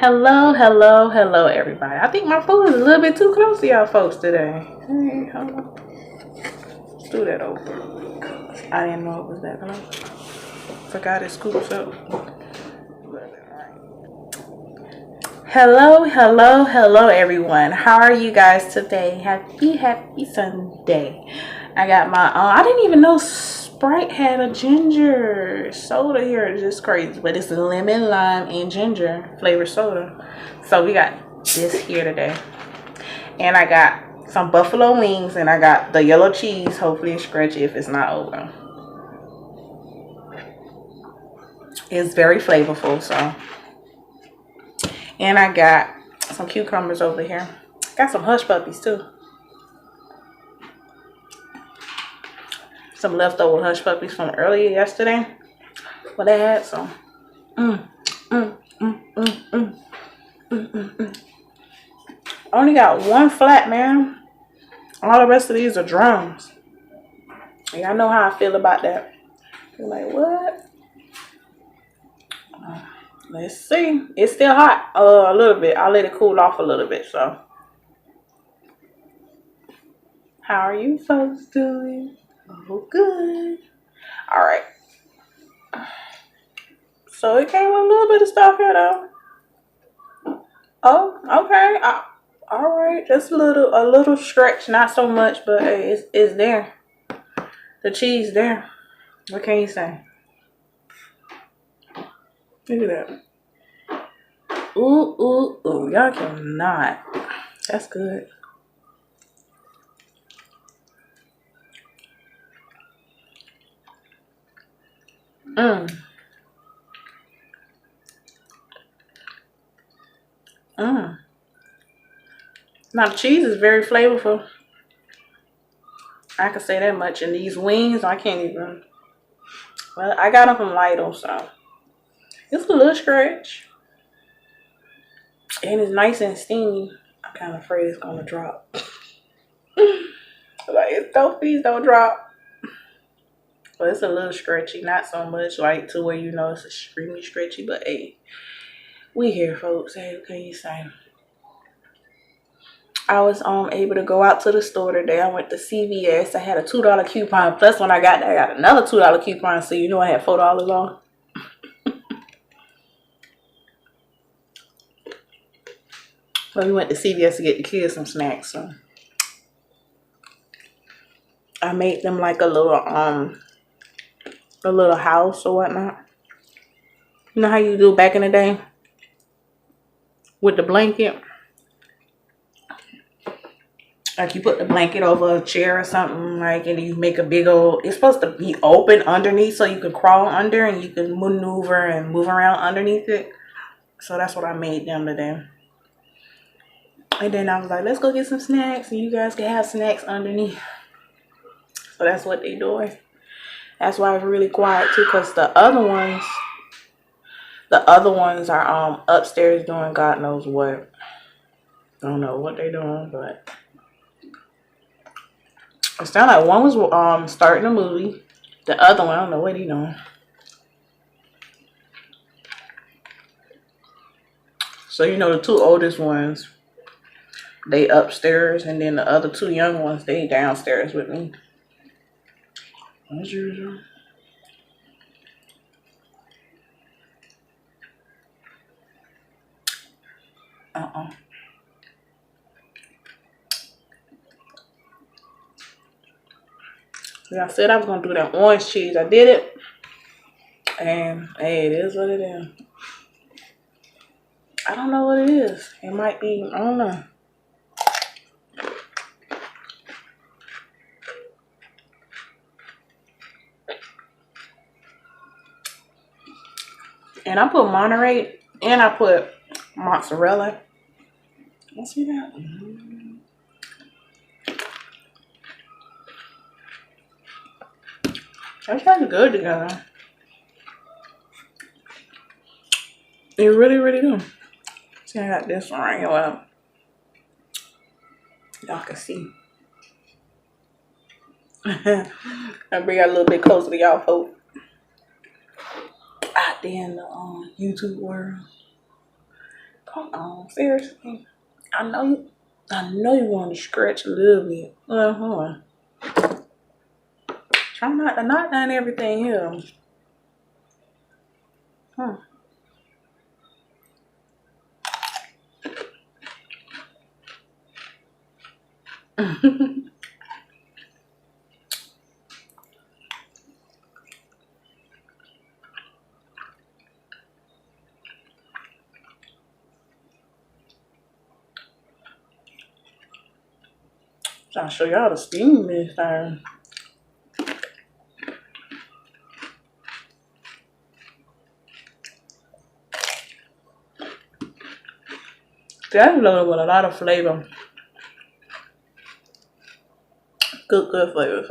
Hello, hello, hello, everybody. I think my food is a little bit too close to y'all folks today. Hey, hold on. Let's do that over. I didn't know it was that close. Forgot it scoops up. Hello, hello, hello, everyone. How are you guys today? Happy Sunday. I got my, I didn't even know Sprite had a ginger soda here. It's just crazy, but it's lemon, lime, and ginger flavored soda. So we got this here today. And I got some buffalo wings, and I got the yellow cheese. Hopefully it's scratchy if it's not over. It's very flavorful, so. And I got some cucumbers over here. Got some hush puppies too. Some leftover hush puppies from earlier yesterday. But I had some. I only got one flat, man. All the rest of these are drums. Y'all know how I feel about that. You're like, what? Let's see. It's still hot a little bit. I'll let it cool off a little bit. So, how are you folks doing? Oh, good. All right. So it came with a little bit of stuff here, though. Oh, okay. All right. Just a little stretch. Not so much, but hey, it's there. The cheese there. What can you say? Look at that. Ooh. Y'all cannot. That's good. Now the cheese is very flavorful. I can say that much. And these wings, I can't even. Well, I got them from Lidl, so it's a little stretch. And it's nice and steamy. I'm kind of afraid it's gonna drop. Like, please don't drop. But it's a little stretchy, not so much like to where you know it's extremely stretchy. But hey, we here, folks. Hey, what can you say? I was able to go out to the store today. I went to CVS. I had a $2 coupon. Plus, when I got there, I got another $2 coupon. So you know I had $4 on. So we went to CVS to get the kids some snacks. So I made them like a little house or whatnot. You know how you do back in the day with the blanket? Like you put the blanket over a chair or something, like, and you make a big old, it's supposed to be open underneath so you can crawl under and you can maneuver and move around underneath it. So that's what I made them today. And then I was like, let's go get some snacks and you guys can have snacks underneath. So that's what they doing. That's why it's really quiet too, because the other ones are upstairs doing God knows what. I don't know what they're doing, but it sounded like one was starting a movie. The other one, I don't know what he doing. So you know the two oldest ones, they upstairs, and then the other two young ones, they downstairs with me. As usual. Yeah, I said I was gonna do that orange cheese. I did it, and hey, it is what it is. I don't know what it is. It might be, I don't know. And I put Monterey and I put mozzarella. Let's see that. That's kind of good together. It really, really do. See, I got this one right here. Well, y'all can see. I bring it a little bit closer to y'all folks. Out there in the YouTube world. Come on, seriously. I know you want to scratch a little bit. Hold on. Try not to knock down everything here. Huh. Trying to show y'all the steam this time. That's loaded with a lot of flavor. Good flavor.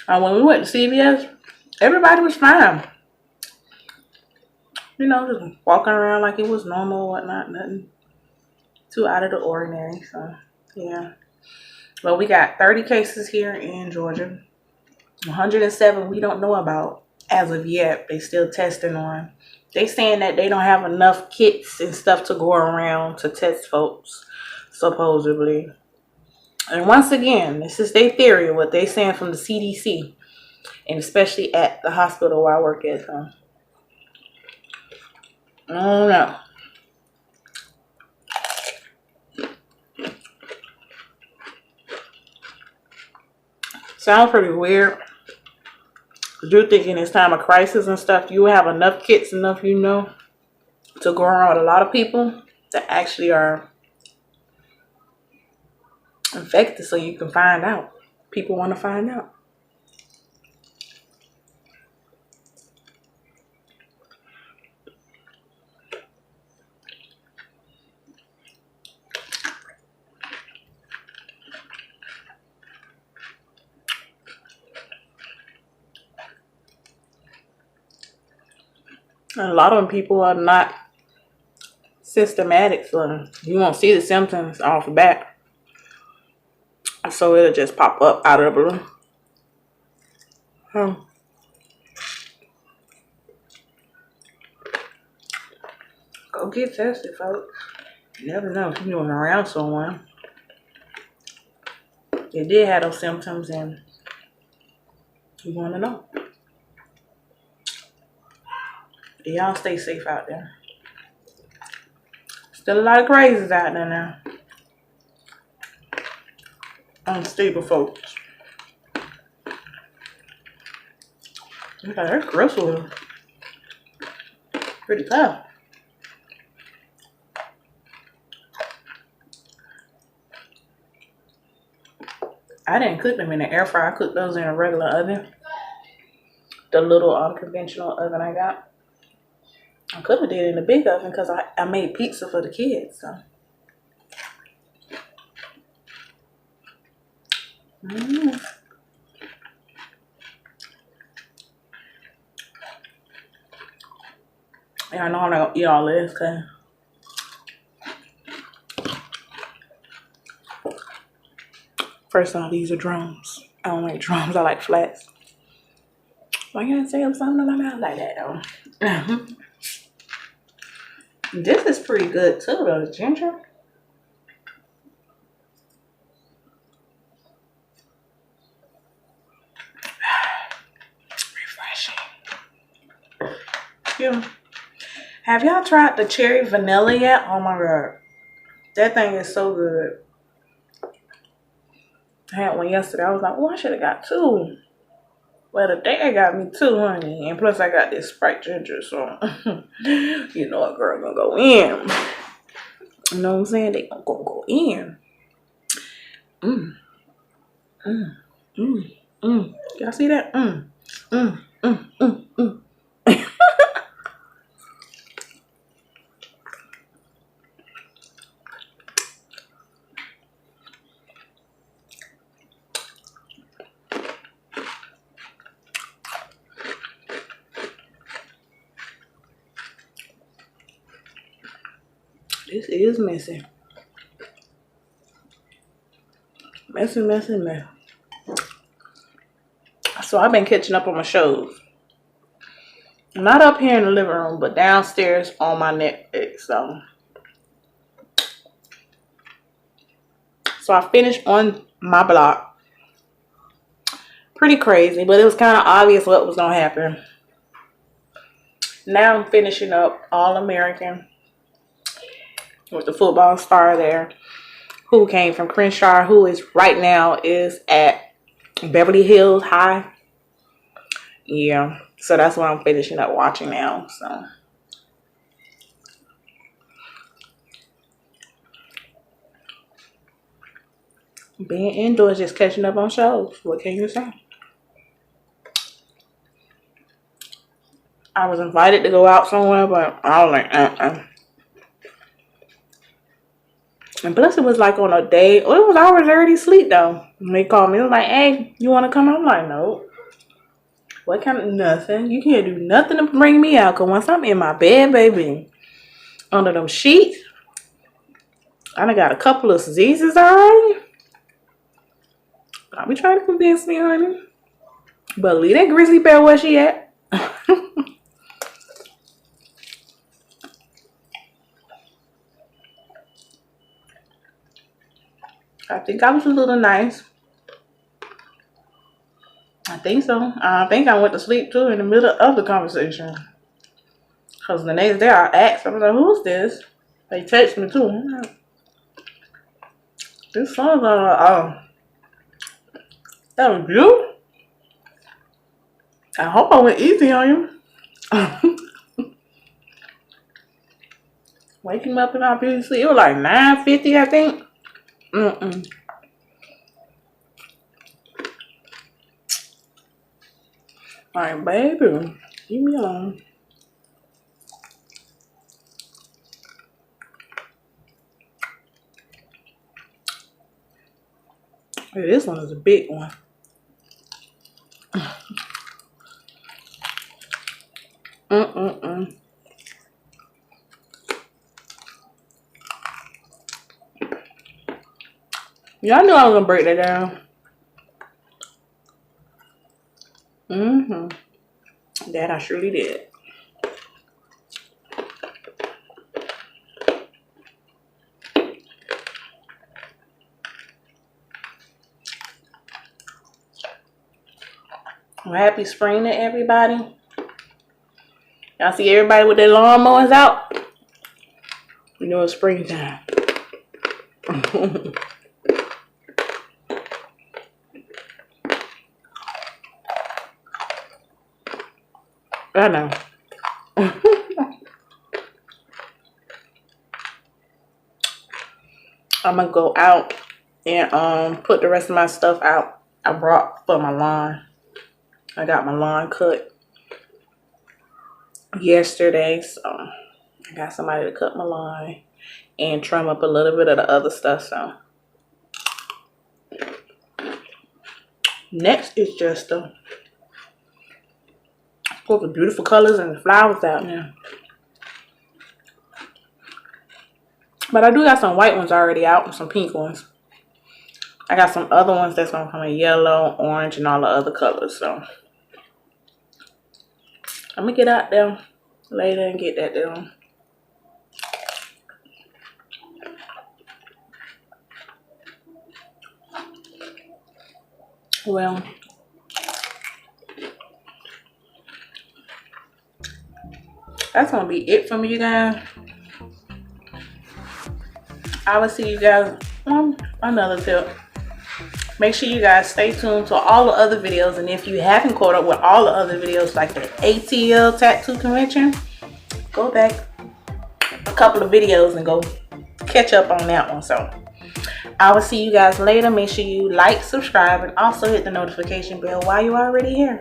So. When we went to CVS, everybody was fine. You know, just walking around like it was normal, whatnot, nothing too out of the ordinary. So, yeah. But we got 30 cases here in Georgia. 107 we don't know about as of yet. They still testing on. They saying that they don't have enough kits and stuff to go around to test folks, supposedly. And once again, this is their theory, what they saying from the CDC, and especially at the hospital where I work at. So, I don't know. Sounds pretty weird. You're thinking it's time of crisis and stuff. You have enough kits, enough, you know, to go around with a lot of people that actually are infected, so you can find out. People want to find out. And a lot of them people are not systematic, so you won't see the symptoms off the bat. So it'll just pop up out of the blue. Go get tested, folks. You never know if you're around someone. They did have those symptoms and you want to know. Y'all stay safe out there. Still a lot of crazies out there now. Unstable folks. Okay, that's gristle. Pretty tough. I didn't cook them in the air fryer. I cooked those in a regular oven. The little unconventional oven I got. I could have did it in the big oven because I made pizza for the kids. So. Yeah, I know I'm not gonna eat all this because first off, these are drums. I don't like drums, I like flats. Why you gotta say something to my mouth like that though? This is pretty good too though, the ginger. Refreshing. Yeah. Have y'all tried the cherry vanilla yet? Oh my god. That thing is so good. I had one yesterday. I was like, oh, I should have got two. Well, today I got me two, honey. And plus I got this Sprite ginger, so you know a girl gonna go in. You know what I'm saying? They gonna go in. Y'all see that? This is messy. Messy. So I've been catching up on my shows. Not up here in the living room, but downstairs on my Netflix. So I finished on my block. Pretty crazy, but it was kind of obvious what was going to happen. Now I'm finishing up All American with the football star there, who came from Crenshaw, who is right now is at Beverly Hills High. Yeah, so that's what I'm finishing up watching now. So being indoors, just catching up on shows. What can you say? I was invited to go out somewhere, but I was like, And plus, it was like on a day. It was I was already asleep though. And they called me. It was like, "Hey, you want to come?" I'm like, "No." What kind of nothing? You can't do nothing to bring me out. Cause once I'm in my bed, baby, under them sheets, I done got a couple of diseases already. I'll be trying to convince me, honey. But leave that grizzly bear where she at. I think I was a little nice. I think so. I think I went to sleep too in the middle of the conversation. Because the next day I asked, I was like, "Who's this?" They text me too. I'm like, this song's that was you? I hope I went easy on you. Waking up in our beauty sleep. It was like 9:50, I think. Like, baby, leave me alone. Hey, this one is a big one. Yeah, I knew I was gonna break that down. That I surely did. Well, happy spring to everybody. Y'all see everybody with their lawnmowers out? You know it's springtime. I know. I'm gonna go out and put the rest of my stuff out I brought for my lawn. I got my lawn cut yesterday, so I got somebody to cut my lawn and trim up a little bit of the other stuff. So next is just to put the beautiful colors and the flowers out now. But I do got some white ones already out and some pink ones. I got some other ones that's gonna come in yellow, orange, and all the other colors. So I'm gonna get out there later and get that done. Well, that's gonna be it for me, you guys. I will see you guys on another tip. Make sure you guys stay tuned to all the other videos, and if you haven't caught up with all the other videos like the ATL tattoo convention, go back a couple of videos and go catch up on that one. So I will see you guys later. Make sure you like, subscribe, and also hit the notification bell while you're already here.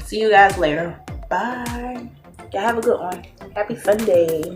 See you guys later. Bye. Y'all have a good one. Happy Sunday.